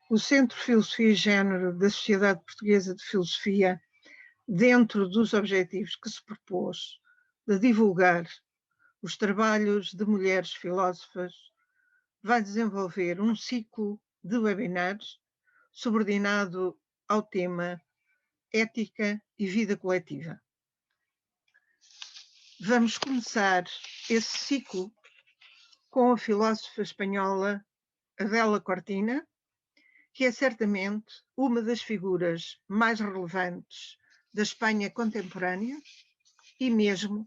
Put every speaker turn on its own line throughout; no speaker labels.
o Centro Filosofia e Género da Sociedade Portuguesa de Filosofia, dentro dos objetivos que se propôs de divulgar os trabalhos de mulheres filósofas, vai desenvolver um ciclo de webinars subordinado ao tema Ética e Vida Coletiva. Vamos começar esse ciclo com a filósofa espanhola Adela Cortina, que é certamente uma das figuras mais relevantes da Espanha contemporânea e mesmo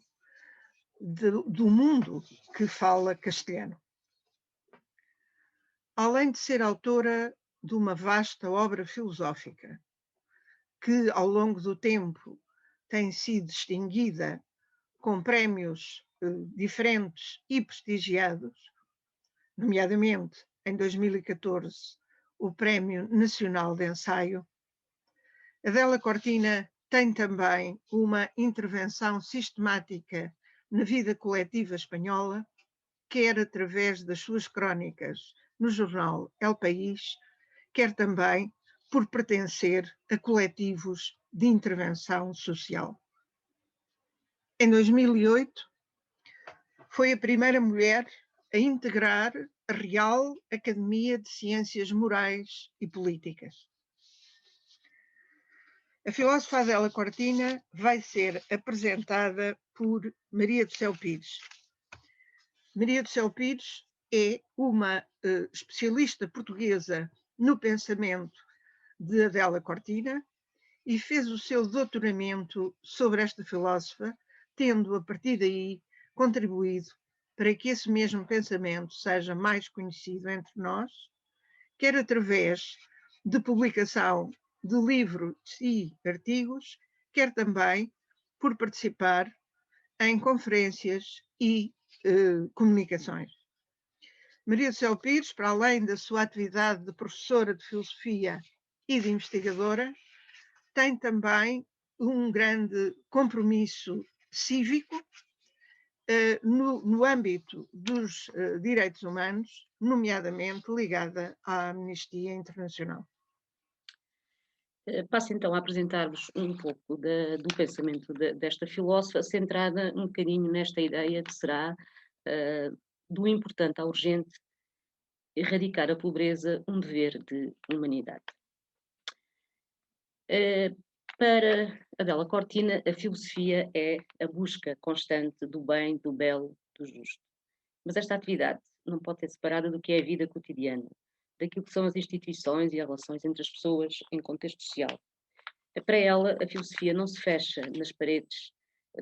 do mundo que fala castelhano. Além de ser autora de uma vasta obra filosófica, que ao longo do tempo tem sido distinguida com prémios diferentes e prestigiados, nomeadamente em 2014 o Prémio Nacional de Ensaio, Adela Cortina tem também uma intervenção sistemática na vida coletiva espanhola, quer através das suas crónicas no jornal El País, quer também por pertencer a coletivos de intervenção social. Em 2008, foi a primeira mulher a integrar a Real Academia de Ciências Morais e Políticas. A filósofa Adela Cortina vai ser apresentada por Maria do Céu Pires. Maria do Céu Pires é uma especialista portuguesa no pensamento de Adela Cortina e fez o seu doutoramento sobre esta filósofa, tendo a partir daí contribuído para que esse mesmo pensamento seja mais conhecido entre nós, quer através de publicação de livros e artigos, quer também por participar em conferências e comunicações. Maria do Céu Pires, para além da sua atividade de professora de filosofia e de investigadora, tem também um grande compromisso cívico no âmbito dos direitos humanos, nomeadamente ligada à Amnistia Internacional.
Passo então a apresentar-vos um pouco do pensamento desta filósofa, centrada um bocadinho nesta ideia que será do importante ao urgente erradicar a pobreza, um dever de humanidade. Para Adela Cortina, a filosofia é a busca constante do bem, do belo, do justo. Mas esta atividade não pode ser separada do que é a vida cotidiana, daquilo que são as instituições e as relações entre as pessoas em contexto social. Para ela, a filosofia não se fecha nas paredes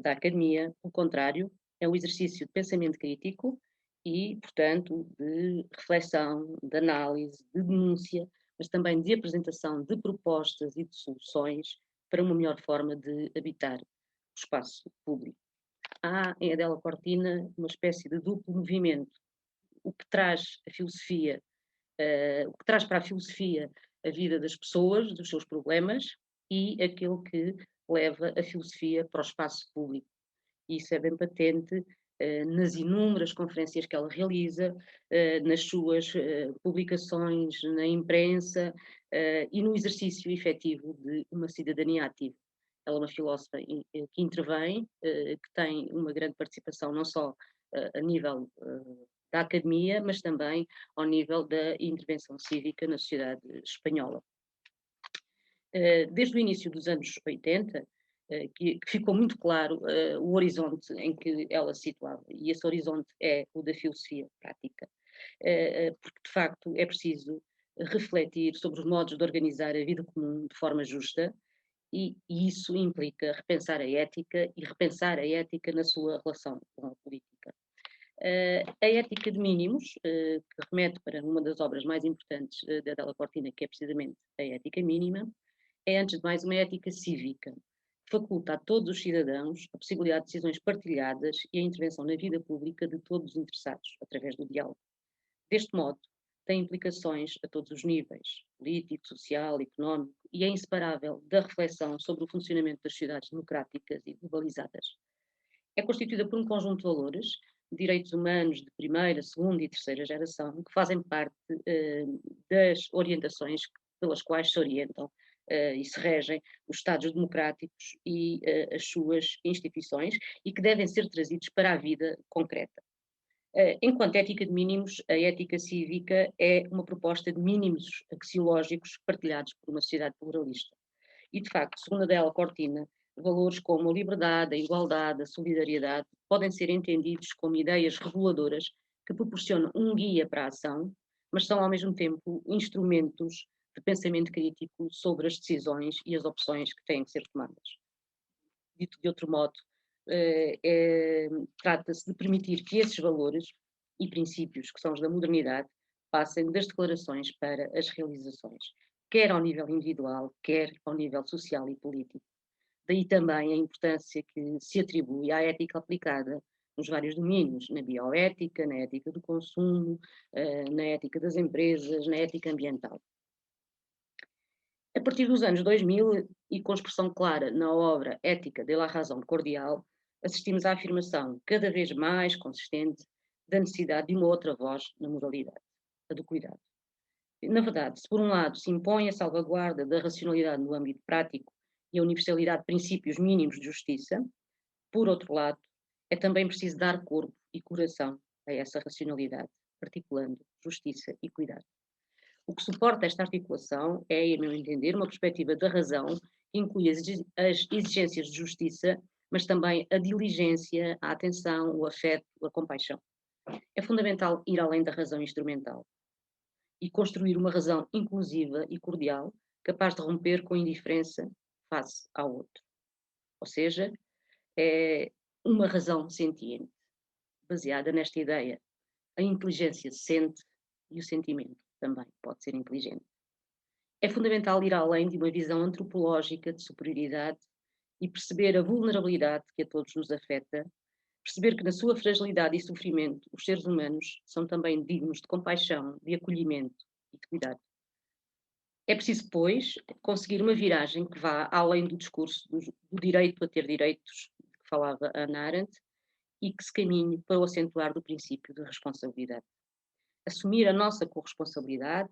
da academia, pelo contrário, é um exercício de pensamento crítico e, portanto, de reflexão, de análise, de denúncia, mas também de apresentação de propostas e de soluções para uma melhor forma de habitar o espaço público. Há em Adela Cortina uma espécie de duplo movimento. O que traz a filosofia, o que traz para a filosofia a vida das pessoas, dos seus problemas, e aquele que leva a filosofia para o espaço público. E isso é bem patente nas inúmeras conferências que ela realiza, nas suas publicações na imprensa e no exercício efetivo de uma cidadania ativa. Ela é uma filósofa que intervém, que tem uma grande participação não só a nível da academia, mas também ao nível da intervenção cívica na sociedade espanhola. Desde o início dos anos 80, que ficou muito claro o horizonte em que ela se situava, e esse horizonte é o da filosofia prática, porque de facto é preciso refletir sobre os modos de organizar a vida comum de forma justa, e isso implica repensar a ética e repensar a ética na sua relação com a política. A ética de mínimos, que remete para uma das obras mais importantes da Adela Cortina, que é precisamente a ética mínima, é antes de mais uma ética cívica, que faculta a todos os cidadãos a possibilidade de decisões partilhadas e a intervenção na vida pública de todos os interessados, através do diálogo. Deste modo, tem implicações a todos os níveis, político, social, económico, e é inseparável da reflexão sobre o funcionamento das sociedades democráticas e globalizadas. É constituída por um conjunto de valores direitos humanos de primeira, segunda e terceira geração, que fazem parte das orientações pelas quais se orientam e se regem os Estados democráticos e as suas instituições e que devem ser trazidos para a vida concreta. Enquanto ética de mínimos, a ética cívica é uma proposta de mínimos axiológicos partilhados por uma sociedade pluralista. E, de facto, segundo a Della Cortina, valores como a liberdade, a igualdade, a solidariedade podem ser entendidos como ideias reguladoras que proporcionam um guia para a ação, mas são, ao mesmo tempo, instrumentos de pensamento crítico sobre as decisões e as opções que têm que ser tomadas. Dito de outro modo, trata-se de permitir que esses valores e princípios, que são os da modernidade, passem das declarações para as realizações, quer ao nível individual, quer ao nível social e político. Daí também a importância que se atribui à ética aplicada nos vários domínios, na bioética, na ética do consumo, na ética das empresas, na ética ambiental. A partir dos anos 2000, e com expressão clara na obra Ética de la Razón Cordial, assistimos à afirmação cada vez mais consistente da necessidade de uma outra voz na moralidade, a do cuidado. Na verdade, se por um lado se impõe a salvaguarda da racionalidade no âmbito prático e a universalidade de princípios mínimos de justiça, por outro lado, é também preciso dar corpo e coração a essa racionalidade, articulando justiça e cuidado. O que suporta esta articulação é, a meu entender, uma perspectiva da razão que inclui as exigências de justiça, mas também a diligência, a atenção, o afeto, a compaixão. É fundamental ir além da razão instrumental e construir uma razão inclusiva e cordial, capaz de romper com a indiferença face ao outro. Ou seja, é uma razão sentiente, baseada nesta ideia. A inteligência sente e o sentimento também pode ser inteligente. É fundamental ir além de uma visão antropológica de superioridade e perceber a vulnerabilidade que a todos nos afeta, perceber que na sua fragilidade e sofrimento os seres humanos são também dignos de compaixão, de acolhimento e de cuidado. É preciso, pois, conseguir uma viragem que vá além do discurso do direito a ter direitos, que falava Hannah Arendt, e que se caminhe para o acentuar do princípio de responsabilidade. Assumir a nossa corresponsabilidade,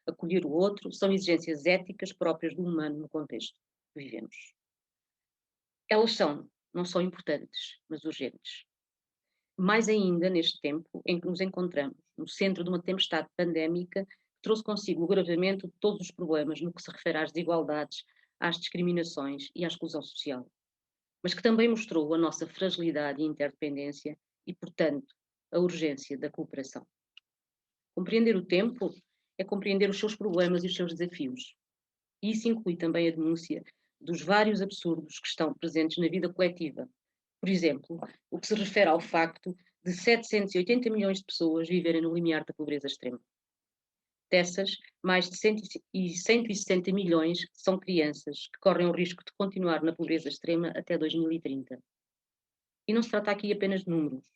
acolher o outro, são exigências éticas próprias do humano no contexto que vivemos. Elas não são importantes, mas urgentes. Mais ainda neste tempo em que nos encontramos no centro de uma tempestade pandémica que trouxe consigo o agravamento de todos os problemas no que se refere às desigualdades, às discriminações e à exclusão social, mas que também mostrou a nossa fragilidade e interdependência e, portanto, a urgência da cooperação. Compreender o tempo é compreender os seus problemas e os seus desafios. E isso inclui também a denúncia dos vários absurdos que estão presentes na vida coletiva. Por exemplo, o que se refere ao facto de 780 milhões de pessoas viverem no limiar da pobreza extrema. Dessas, mais de 160 milhões são crianças que correm o risco de continuar na pobreza extrema até 2030. E não se trata aqui apenas de números,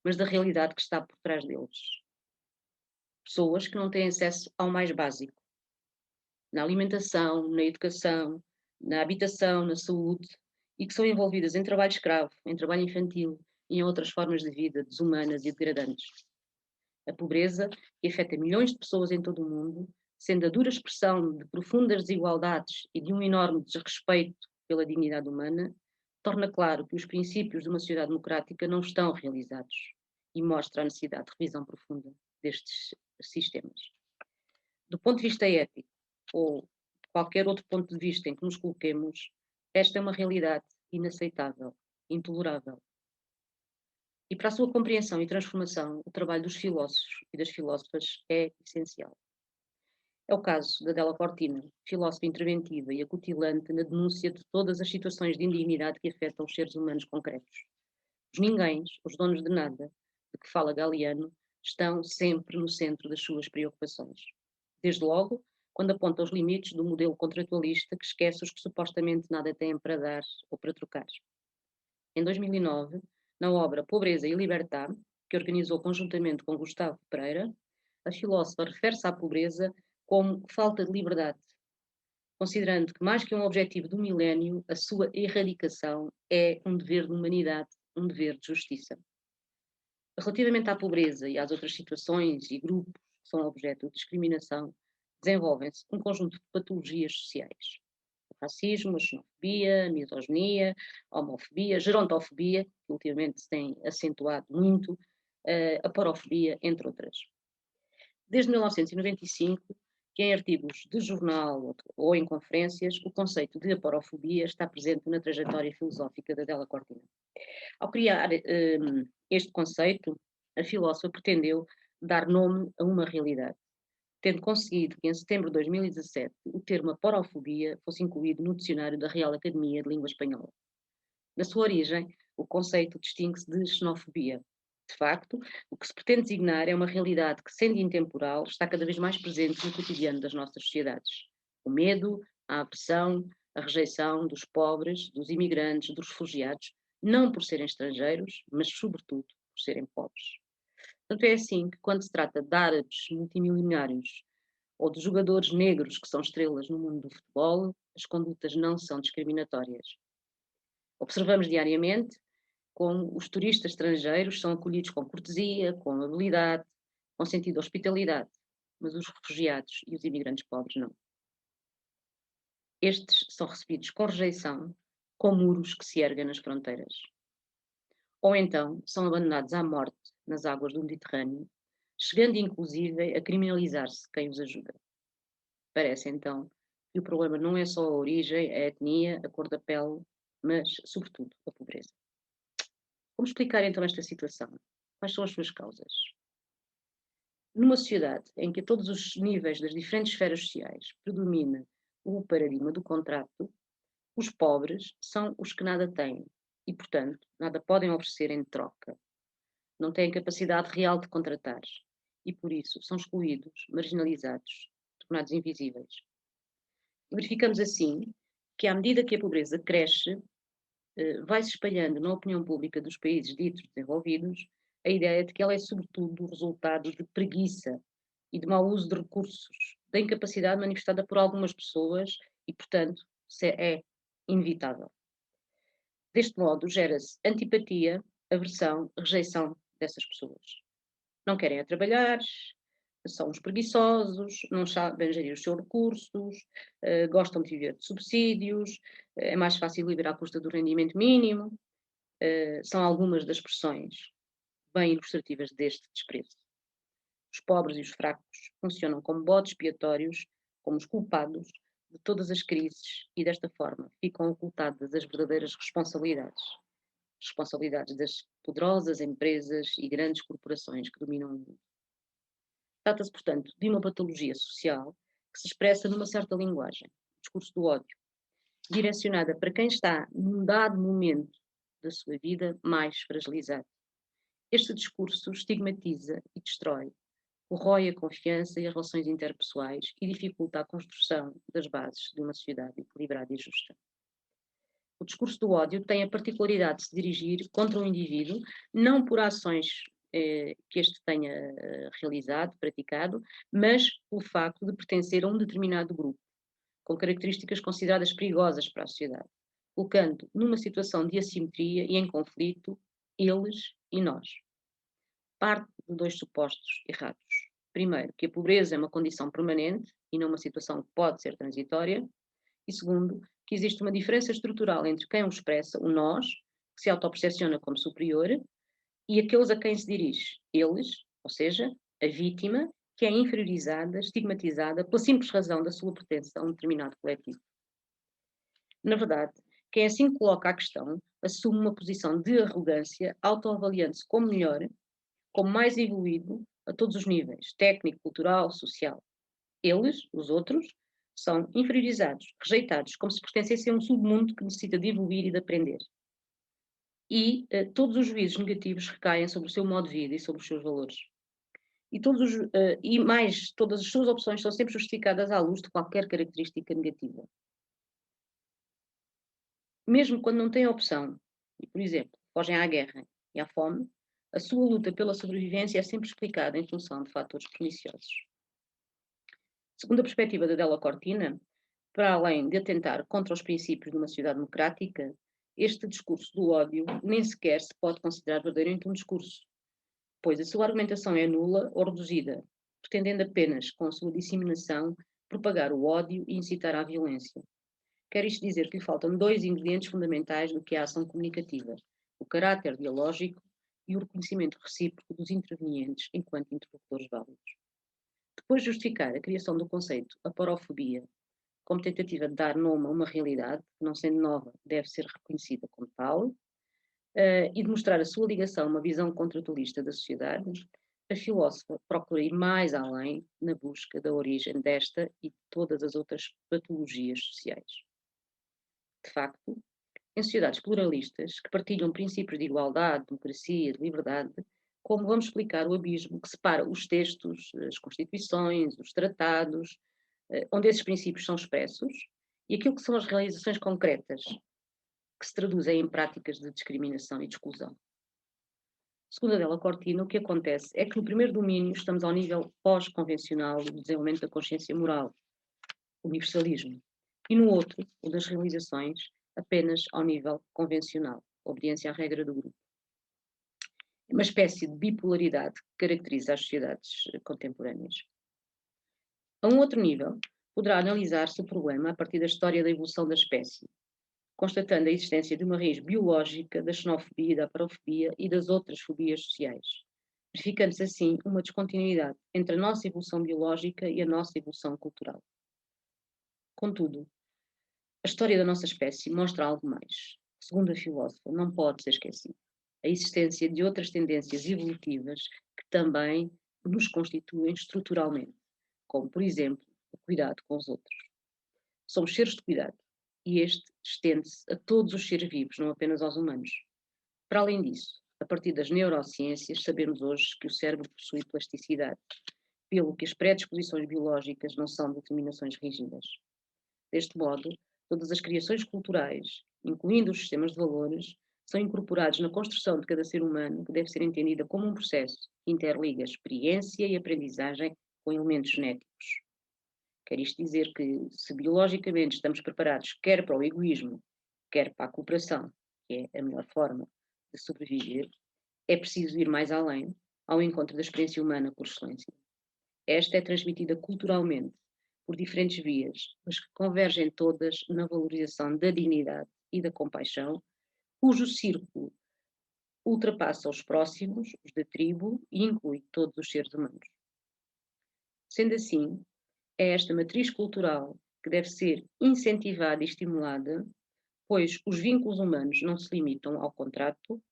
mas da realidade que está por trás deles. Pessoas que não têm acesso ao mais básico, na alimentação, na educação, na habitação, na saúde, e que são envolvidas em trabalho escravo, em trabalho infantil e em outras formas de vida desumanas e degradantes. A pobreza, que afeta milhões de pessoas em todo o mundo, sendo a dura expressão de profundas desigualdades e de um enorme desrespeito pela dignidade humana, torna claro que os princípios de uma sociedade democrática não estão realizados e mostra a necessidade de revisão profunda destes sistemas. Do ponto de vista ético, ou qualquer outro ponto de vista em que nos coloquemos, esta é uma realidade inaceitável, intolerável. E para a sua compreensão e transformação, o trabalho dos filósofos e das filósofas é essencial. É o caso da Della Cortina, filósofa interventiva e acutilante na denúncia de todas as situações de indignidade que afetam os seres humanos concretos. Os ninguéms, os donos de nada, de que fala Galeano, estão sempre no centro das suas preocupações. Desde logo, quando aponta os limites do modelo contratualista que esquece os que supostamente nada têm para dar ou para trocar. Em 2009, na obra Pobreza e Libertad, que organizou conjuntamente com Gustavo Pereira, a filósofa refere-se à pobreza como falta de liberdade, considerando que mais que um objetivo do milénio, a sua erradicação é um dever de humanidade, um dever de justiça. Relativamente à pobreza e às outras situações e grupos que são objeto de discriminação, desenvolvem-se um conjunto de patologias sociais. O racismo, a xenofobia, a misoginia, a homofobia, a gerontofobia, que ultimamente se tem acentuado muito, a porofobia, entre outras. Desde 1995, que em artigos de jornal ou em conferências, o conceito de aporofobia está presente na trajetória filosófica da Della Cortina. Ao criar este conceito, a filósofa pretendeu dar nome a uma realidade, tendo conseguido que em setembro de 2017 o termo aporofobia fosse incluído no dicionário da Real Academia de Língua Espanhola. Na sua origem, o conceito distingue-se de xenofobia. De facto, o que se pretende designar é uma realidade que, sendo intemporal, está cada vez mais presente no cotidiano das nossas sociedades. O medo, a aversão, a rejeição dos pobres, dos imigrantes, dos refugiados, não por serem estrangeiros, mas sobretudo por serem pobres. Tanto é assim que, quando se trata de árabes multimilionários ou de jogadores negros que são estrelas no mundo do futebol, as condutas não são discriminatórias. Observamos diariamente como os turistas estrangeiros são acolhidos com cortesia, com amabilidade, com sentido de hospitalidade, mas os refugiados e os imigrantes pobres não. Estes são recebidos com rejeição, com muros que se erguem nas fronteiras. Ou então são abandonados à morte nas águas do Mediterrâneo, chegando inclusive a criminalizar-se quem os ajuda. Parece então que o problema não é só a origem, a etnia, a cor da pele, mas, sobretudo, a pobreza. Como explicar então esta situação? Quais são as suas causas? Numa sociedade em que a todos os níveis das diferentes esferas sociais predomina o paradigma do contrato, os pobres são os que nada têm e, portanto, nada podem oferecer em troca. Não têm capacidade real de contratar e, por isso, são excluídos, marginalizados, tornados invisíveis. E verificamos assim que, à medida que a pobreza cresce, vai-se espalhando na opinião pública dos países ditos desenvolvidos a ideia de que ela é sobretudo o resultado de preguiça e de mau uso de recursos, da incapacidade manifestada por algumas pessoas e, portanto, é inevitável. Deste modo, gera-se antipatia, aversão, rejeição dessas pessoas. Não querem a trabalhar, são os preguiçosos, não sabem gerir os seus recursos, gostam de viver de subsídios, é mais fácil viver à custa do rendimento mínimo. São algumas das expressões bem ilustrativas deste desprezo. Os pobres e os fracos funcionam como bodes expiatórios, como os culpados de todas as crises e, desta forma, ficam ocultadas as verdadeiras responsabilidades. Responsabilidades das poderosas empresas e grandes corporações que dominam o mundo. Trata-se, portanto, de uma patologia social que se expressa numa certa linguagem, o discurso do ódio, direcionada para quem está, num dado momento da sua vida, mais fragilizado. Este discurso estigmatiza e destrói, corrói a confiança e as relações interpessoais e dificulta a construção das bases de uma sociedade equilibrada e justa. O discurso do ódio tem a particularidade de se dirigir contra um indivíduo, não por ações que este tenha realizado, praticado, mas pelo facto de pertencer a um determinado grupo, com características consideradas perigosas para a sociedade, colocando numa situação de assimetria e em conflito eles e nós. Parte de dois supostos errados. Primeiro, que a pobreza é uma condição permanente e não uma situação que pode ser transitória. E segundo, que existe uma diferença estrutural entre quem o expressa, o nós, que se autopercepciona como superior, e aqueles a quem se dirige, eles, ou seja, a vítima, que é inferiorizada, estigmatizada pela simples razão da sua pertença a um determinado coletivo. Na verdade, quem assim coloca a questão assume uma posição de arrogância, autoavaliando-se como melhor, como mais evoluído a todos os níveis, técnico, cultural, social. Eles, os outros, são inferiorizados, rejeitados, como se pertencessem a um submundo que necessita de evoluir e de aprender. E todos os juízos negativos recaem sobre o seu modo de vida e sobre os seus valores. E, todas as suas opções são sempre justificadas à luz de qualquer característica negativa. Mesmo quando não têm opção, e, por exemplo, fogem à guerra e à fome, a sua luta pela sobrevivência é sempre explicada em função de fatores perniciosos. Segundo a perspectiva da Della Cortina, para além de atentar contra os princípios de uma sociedade democrática, este discurso do ódio nem sequer se pode considerar verdadeiramente um discurso, pois a sua argumentação é nula ou reduzida, pretendendo apenas, com a sua disseminação, propagar o ódio e incitar à violência. Quer isto dizer que lhe faltam dois ingredientes fundamentais do que é a ação comunicativa: o caráter dialógico e o reconhecimento recíproco dos intervenientes enquanto interlocutores válidos. Depois de justificar a criação do conceito aporofobia como tentativa de dar nome a uma realidade que, não sendo nova, deve ser reconhecida como tal, e de mostrar a sua ligação a uma visão contratualista da sociedade, a filósofa procura ir mais além na busca da origem desta e de todas as outras patologias sociais. De facto, em sociedades pluralistas que partilham princípios de igualdade, democracia, de liberdade, como vamos explicar o abismo que separa os textos, as constituições, os tratados, onde esses princípios são expressos, e aquilo que são as realizações concretas, que se traduzem em práticas de discriminação e de exclusão. Segundo a Della Cortina, o que acontece é que no primeiro domínio estamos ao nível pós-convencional do desenvolvimento da consciência moral, universalismo, e no outro, o das realizações, apenas ao nível convencional, obediência à regra do grupo. É uma espécie de bipolaridade que caracteriza as sociedades contemporâneas. A um outro nível, poderá analisar-se o problema a partir da história da evolução da espécie, constatando a existência de uma raiz biológica da xenofobia, da parafobia e das outras fobias sociais, verificando-se assim uma descontinuidade entre a nossa evolução biológica e a nossa evolução cultural. Contudo, a história da nossa espécie mostra algo mais. Segundo a filósofa, não pode ser esquecida: a existência de outras tendências evolutivas que também nos constituem estruturalmente, como, por exemplo, o cuidado com os outros. Somos seres de cuidado, e este estende-se a todos os seres vivos, não apenas aos humanos. Para além disso, a partir das neurociências, sabemos hoje que o cérebro possui plasticidade, pelo que as predisposições biológicas não são determinações rígidas. Deste modo, todas as criações culturais, incluindo os sistemas de valores, são incorporados na construção de cada ser humano, que deve ser entendida como um processo que interliga experiência e aprendizagem com elementos genéticos. Quer isto dizer que, se biologicamente estamos preparados quer para o egoísmo, quer para a cooperação, que é a melhor forma de sobreviver, é preciso ir mais além, ao encontro da experiência humana por excelência. Esta é transmitida culturalmente, por diferentes vias, mas que convergem todas na valorização da dignidade e da compaixão, cujo círculo ultrapassa os próximos, os da tribo, e inclui todos os seres humanos. Sendo assim, é esta matriz cultural que deve ser incentivada e estimulada, pois os vínculos humanos não se limitam ao contrato,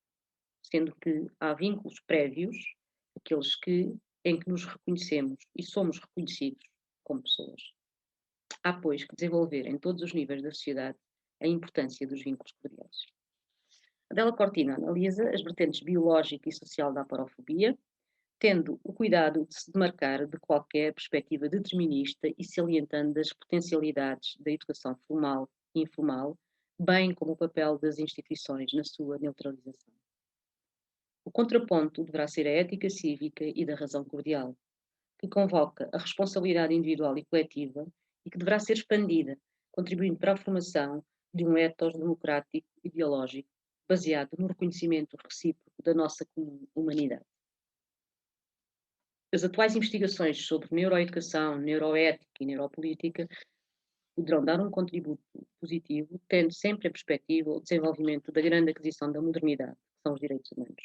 sendo que há vínculos prévios, aqueles em que nos reconhecemos e somos reconhecidos como pessoas. Há, pois, que desenvolver em todos os níveis da sociedade a importância dos vínculos cordiais. A Della Cortina analisa as vertentes biológica e social da aporofobia, tendo o cuidado de se demarcar de qualquer perspectiva determinista e salientando as potencialidades da educação formal e informal, bem como o papel das instituições na sua neutralização. O contraponto deverá ser a ética cívica e da razão cordial, que convoca a responsabilidade individual e coletiva e que deverá ser expandida, contribuindo para a formação de um ethos democrático e dialógico baseado no reconhecimento recíproco da nossa comum humanidade. As atuais investigações sobre neuroeducação, neuroética e neuropolítica poderão dar um contributo positivo, tendo sempre a perspectiva o desenvolvimento da grande aquisição da modernidade, que são os direitos humanos.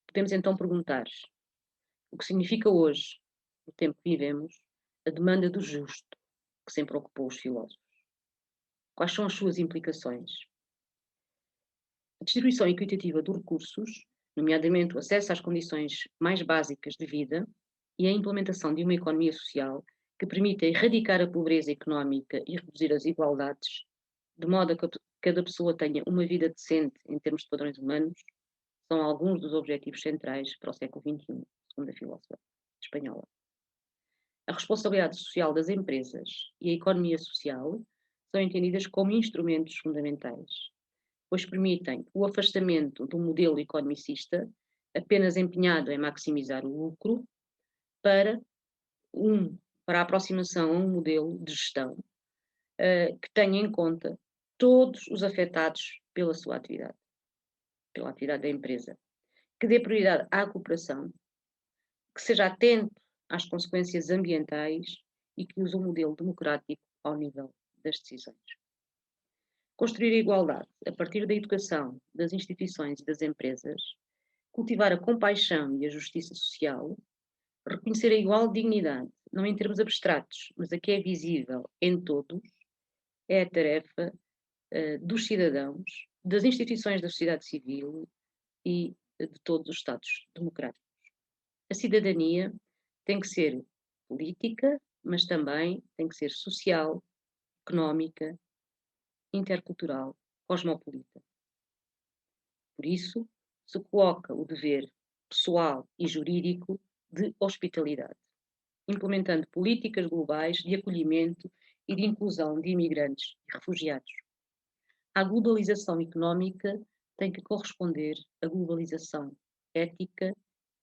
Podemos então perguntar: o que significa hoje, no tempo que vivemos, a demanda do justo, que sempre ocupou os filósofos? Quais são as suas implicações? A distribuição equitativa dos recursos, nomeadamente o acesso às condições mais básicas de vida e a implementação de uma economia social que permita erradicar a pobreza económica e reduzir as desigualdades, de modo a que cada pessoa tenha uma vida decente em termos de padrões humanos, são alguns dos objetivos centrais para o século XXI, segundo a filósofa espanhola. A responsabilidade social das empresas e a economia social são entendidas como instrumentos fundamentais, pois permitem o afastamento do modelo economicista, apenas empenhado em maximizar o lucro, para a aproximação a um modelo de gestão que tenha em conta todos os afetados pela sua atividade, pela atividade da empresa, que dê prioridade à cooperação, que seja atento às consequências ambientais e que use um modelo democrático ao nível das decisões. Construir a igualdade a partir da educação, das instituições e das empresas, cultivar a compaixão e a justiça social, reconhecer a igual dignidade, não em termos abstratos, mas a que é visível em todos, é a tarefa dos cidadãos, das instituições da sociedade civil e de todos os Estados democráticos. A cidadania tem que ser política, mas também tem que ser social, económica, intercultural, cosmopolita. Por isso, se coloca o dever pessoal e jurídico de hospitalidade, implementando políticas globais de acolhimento e de inclusão de imigrantes e refugiados. A globalização económica tem que corresponder à globalização ética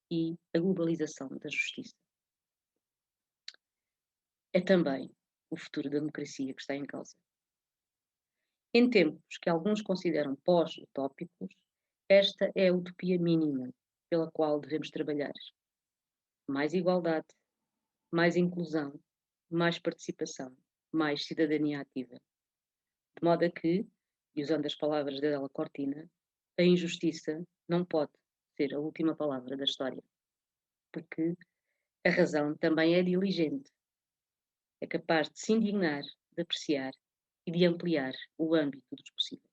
e à globalização da justiça. É também o futuro da democracia que está em causa. Em tempos que alguns consideram pós-utópicos, esta é a utopia mínima pela qual devemos trabalhar. Mais igualdade, mais inclusão, mais participação, mais cidadania ativa. De modo a que, e usando as palavras de Adela Cortina, a injustiça não pode ser a última palavra da história. Porque a razão também é diligente. É capaz de se indignar, de apreciar e de ampliar o âmbito dos possíveis.